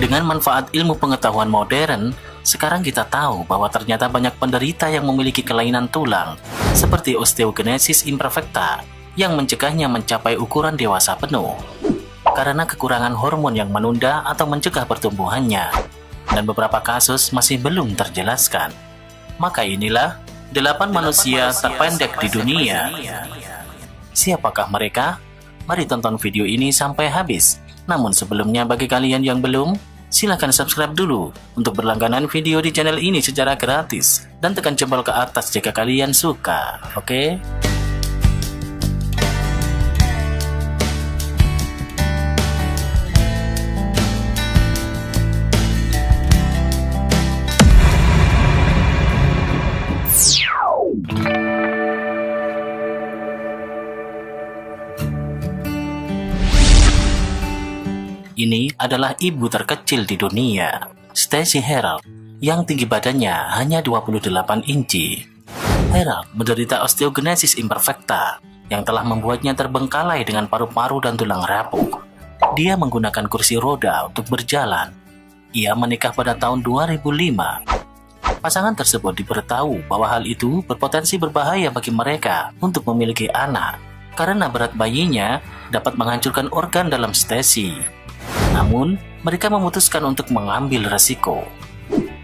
Dengan manfaat ilmu pengetahuan modern, sekarang kita tahu bahwa ternyata banyak penderita yang memiliki kelainan tulang, seperti osteogenesis imperfecta, yang mencegahnya mencapai ukuran dewasa penuh, karena kekurangan hormon yang menunda atau mencegah pertumbuhannya, dan beberapa kasus masih belum terjelaskan. Maka inilah 8 manusia terpendek di dunia. Siapakah mereka? Mari tonton video ini sampai habis. Namun sebelumnya, bagi kalian yang belum, silahkan subscribe dulu untuk berlangganan video di channel ini secara gratis, dan tekan jempol ke atas jika kalian suka, oke? Ini adalah ibu terkecil di dunia, Stacy Herald, yang tinggi badannya hanya 28 inci. Herald menderita osteogenesis imperfecta yang telah membuatnya terbengkalai dengan paru-paru dan tulang rapuh. Dia menggunakan kursi roda untuk berjalan. Ia menikah pada tahun 2005. Pasangan tersebut diberitahu bahwa hal itu berpotensi berbahaya bagi mereka untuk memiliki anak, karena berat bayinya dapat menghancurkan organ dalam Stacy. Namun, mereka memutuskan untuk mengambil resiko.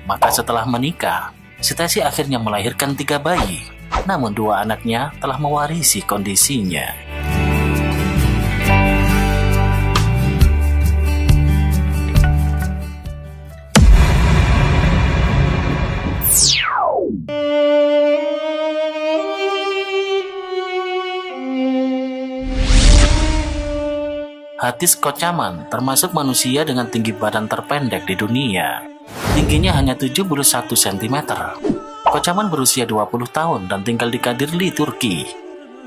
Maka setelah menikah, Stacy akhirnya melahirkan 3 bayi. Namun 2 anaknya telah mewarisi kondisinya. Hatis Kocaman termasuk manusia dengan tinggi badan terpendek di dunia. Tingginya hanya 71 cm. Kocaman berusia 20 tahun dan tinggal di Kadirli, Turki.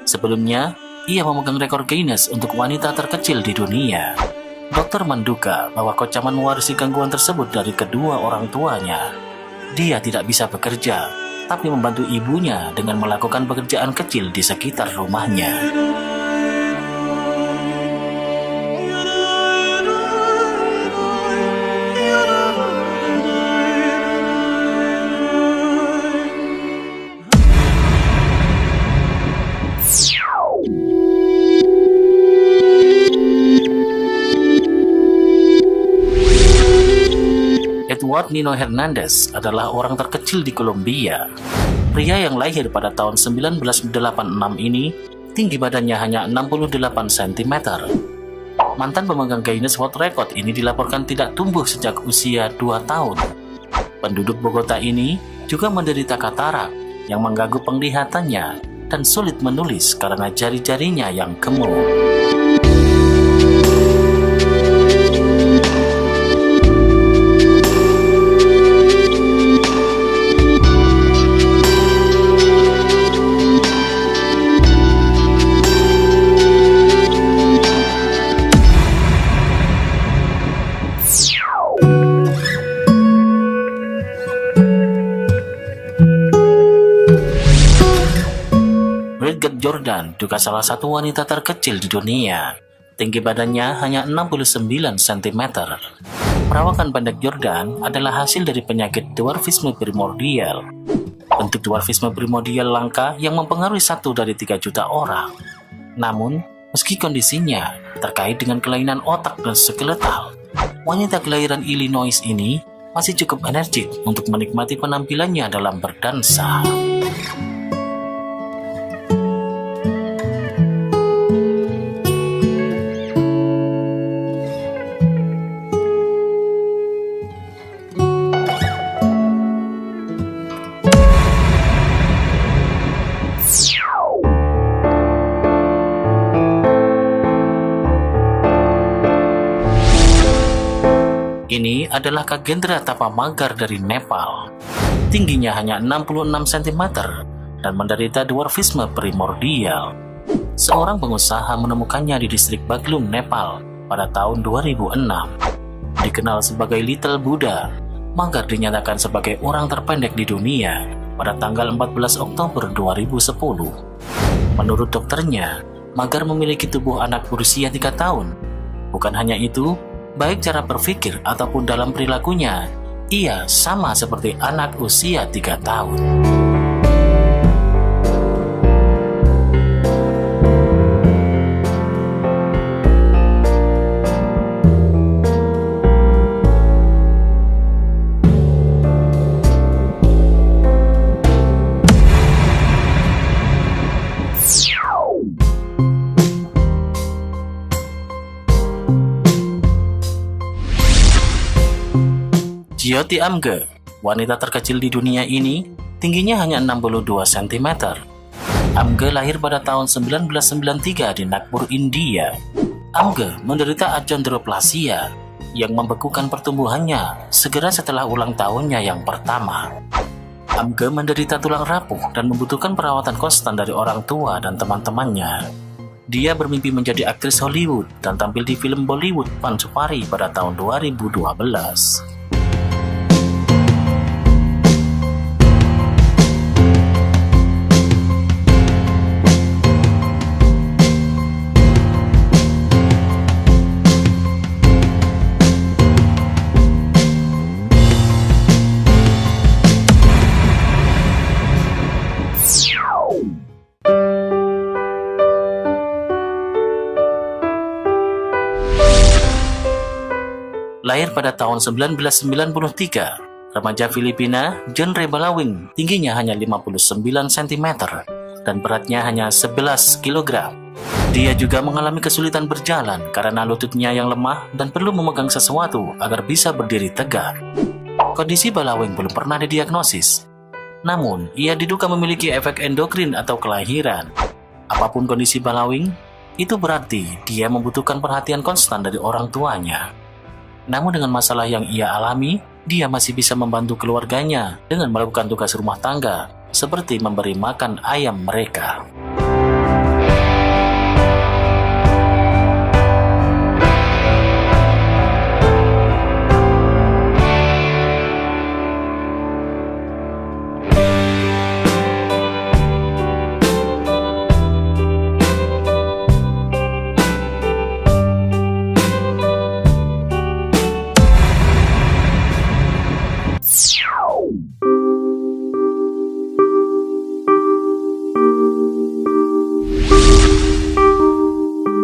Sebelumnya, ia memegang rekor Guinness untuk wanita terkecil di dunia. Dokter menduga bahwa Kocaman mewarisi gangguan tersebut dari kedua orang tuanya. Dia tidak bisa bekerja, tapi membantu ibunya dengan melakukan pekerjaan kecil di sekitar rumahnya. Edward Nino Hernandez adalah orang terkecil di Kolombia. Pria yang lahir pada tahun 1986 ini tinggi badannya hanya 68 cm. Mantan pemegang Guinness World Record ini dilaporkan tidak tumbuh sejak usia 2 tahun. Penduduk Bogota ini juga menderita katarak yang mengganggu penglihatannya dan sulit menulis karena jari-jarinya yang gemuk. Bridget Jordan juga salah satu wanita terkecil di dunia. Tinggi badannya hanya 69 cm. Perawakan pendek Jordan adalah hasil dari penyakit dwarfisme primordial. Bentuk dwarfisme primordial langka yang mempengaruhi 1 dari 3 juta orang. Namun, meski kondisinya terkait dengan kelainan otak dan skeletal, wanita kelahiran Illinois ini masih cukup energik untuk menikmati penampilannya dalam berdansa. Ini adalah Kagendra Tapamagar dari Nepal. Tingginya hanya 66 cm dan menderita dwarfisme primordial. Seorang pengusaha menemukannya di distrik Baglum, Nepal pada tahun 2006. Dikenal sebagai Little Buddha, Magar dinyatakan sebagai orang terpendek di dunia pada tanggal 14 Oktober 2010. Menurut dokternya, Magar memiliki tubuh anak berusia 3 tahun. Bukan hanya itu, Baik cara berpikir ataupun dalam perilakunya, ia sama seperti anak usia 3 tahun. Jyoti Amge, wanita terkecil di dunia ini, tingginya hanya 62 cm. Amge lahir pada tahun 1993 di Nagpur, India. Amge menderita achondroplasia yang membekukan pertumbuhannya segera setelah ulang tahunnya yang pertama. Amge menderita tulang rapuh dan membutuhkan perawatan konstan dari orang tua dan teman-temannya. Dia bermimpi menjadi aktris Hollywood dan tampil di film Bollywood Pansupari pada tahun 2012. Lahir pada tahun 1993, remaja Filipina John Ray Balawing tingginya hanya 59 cm dan beratnya hanya 11 kg. Dia juga mengalami kesulitan berjalan karena lututnya yang lemah dan perlu memegang sesuatu agar bisa berdiri tegak. Kondisi Balawing belum pernah didiagnosis, namun ia diduga memiliki efek endokrin atau kelahiran. Apapun kondisi Balawing, itu berarti dia membutuhkan perhatian konstan dari orang tuanya. Namun dengan masalah yang ia alami, dia masih bisa membantu keluarganya dengan melakukan tugas rumah tangga, seperti memberi makan ayam mereka.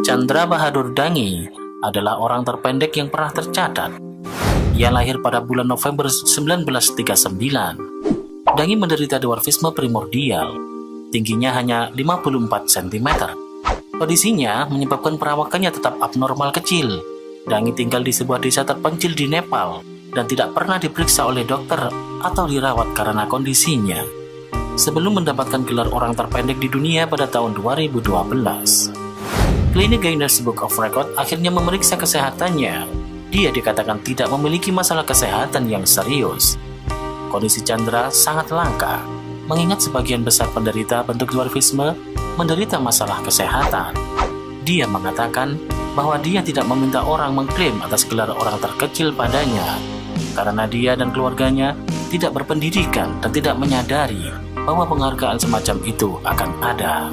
Chandra Bahadur Dangi adalah orang terpendek yang pernah tercatat. Ia lahir pada bulan November 1939. Dangi menderita dwarfisme primordial. Tingginya hanya 54 cm. Kondisinya menyebabkan perawakannya tetap abnormal kecil. Dangi tinggal di sebuah desa terpencil di Nepal dan tidak pernah diperiksa oleh dokter atau dirawat karena kondisinya. Sebelum mendapatkan gelar orang terpendek di dunia pada tahun 2012. Klinik Guinness Book of Record akhirnya memeriksa kesehatannya. Dia dikatakan tidak memiliki masalah kesehatan yang serius. Kondisi Chandra sangat langka, mengingat sebagian besar penderita bentuk dwarfisme menderita masalah kesehatan. Dia mengatakan bahwa dia tidak meminta orang mengklaim atas gelar orang terkecil padanya, karena dia dan keluarganya tidak berpendidikan dan tidak menyadari bahwa penghargaan semacam itu akan ada.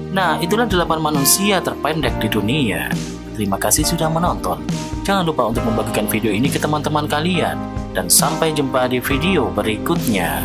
Nah, itulah 8 manusia terpendek di dunia. Terima kasih sudah menonton. Jangan lupa untuk membagikan video ini ke teman-teman kalian. Dan sampai jumpa di video berikutnya.